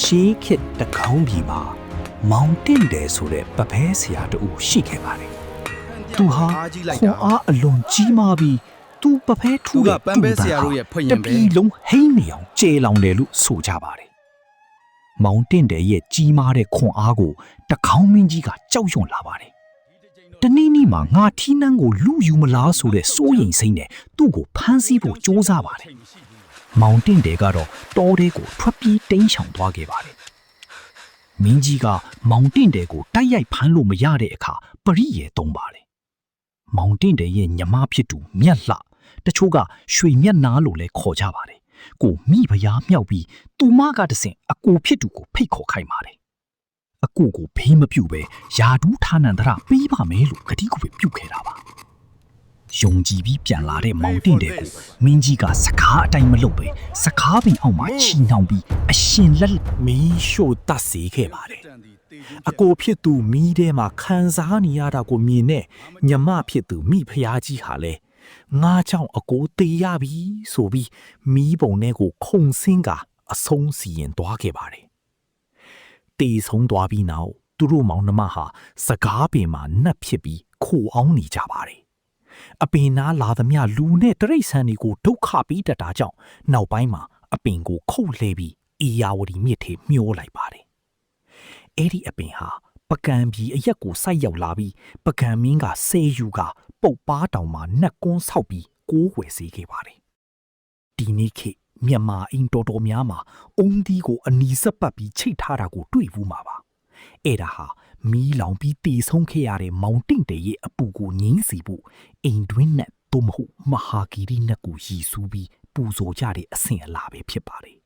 ရှေးခေတ်တကောင်းပြီမှာမောင်တင့်တယ်ဆိုတဲ့ပပဲဆရာတူရှိခဲ့ပါတယ်။သူဟာခွန်အားအလွန်ကြီးမားပြီးသူပပဲထူတဲ့ပန်းပဲဆရာတို့ရဲ့ဖွင့်ရင်ပဲတပီလုံးဟိမ့်နေအောင်ကျေလောင်တယ်လို့ဆိုကြပါတယ်။မောင်တင့်တယ်ရဲ့ကြီးမားတဲ့ခွန်အားကိုတကောင်းမင်းကြီးကကြောက်ရွံ့လာပါတယ်။တနေ့နေ့မှာငါထီးနှန်းကိုလူယူမလားဆိုတဲ့စိုးရိမ်စိတ်နဲ့သူ့ကိုဖမ်းဆီးဖို့ကြိုးစားပါတယ်။မောင်တင့်တယ်ကတော့တောထဲကိုထွက်ပြေးတိမ်းရှောင်သွားခဲ့ပါတယ်။မင်းကြီးကမောင်တင့်တယ်ကိုတိုက်ရိုက်ဖမ်းလို့မရတဲ့အခါပရိယေသုံးပါတယ်။မောင်တင့်တယ်ရဲ့ညီမဖြစ်သူမြတ်လှတချို့ကရွှေမျက်နာလို့လည်းခေါ်ကြပါတယ်။ကိုမိဖုရားမြောက်ပြီးသူမကတဆင့်အကိုဖြစ်သူကိုဖိတ်ခေါ်ခိုင်းပါတယ်။အကိုကိုဖေးမပြုတ်ပဲယာဒူးဌာနန္တရပေးပါမယ်လို့ကတိကူပြုတ်ခဲ့တာပါ။ယုံကြည်ပြီးပြန်လာတဲ့မောင်တင့်တယ်ကိုမင်းကြီးကစကားအတိုင်းမလုပ်ပဲစကားပင်အောက်မှာချီနှောင်ပြီးအရှင်လက်မီးရှို့တတ်စေခဲ့ပါတယ်။အကိုဖြစ်သူမီးထဲမှာခံစားနေရတာကိုမြင်နဲ့ညမဖြစ်သူမိဖုရားကြီးဟာလဲငါကြောင့်အကိုတေးရပြီဆိုပြီးမီးပုံထဲကိုခုန်ဆင်းကအဆုံးစီရင်သွားခဲ့ပါတယ်။တေးဆုံးသွားပြီးနောက်သူတို့မောင်နှမဟာစကားပင်မှာနှက်ဖြစ်ပြီးခိုအောင်နေကြပါတယ်။အပင်နာလာသမျှလူနဲ့တရိတ်ဆန်တွေကိုဒုက္ခပေးတတ်တာကြောင့်နောက်ပိုင်းမှာအပင်ကိုခုတ်လှဲပြီးအေယာဝတီမြစ်ထဲမျောလိုက်ပါတယ်။အဲ့ဒီအပင်ဟာပကံပြည်အရက်ကိုစိုက်ရောက်လာပြီးပကံမင်းကဆဲယူကပုတ်ပါတောင်မှာနှက်ကွန်းဆောက်ပြီးကိုးွယ်စေခဲ့ပါတယ်။ဒီနေ့ခေတ်မြန်မာအင်းတော်တော်များမှာအုံဒီကိုအနီးစပ်ပတ်ပြီးချိတ်ထားတာကိုတွေ့ဘူးမှာပါ။အဲ့ဒါဟာမီးလောင်ပြီးတေဆုံးခဲ့ရတဲ့မောင်တင့်တယ်ရဲ့အပူကိုငြိမ်းစေဖို့အိမ်တွင်းနဲ့သို့မဟုတ်မဟာဂီရီနဲ့ကိုရည်စူးပြီးပူဇော်ကြတဲ့အစဉ်အလာပဲဖြစ်ပါတယ်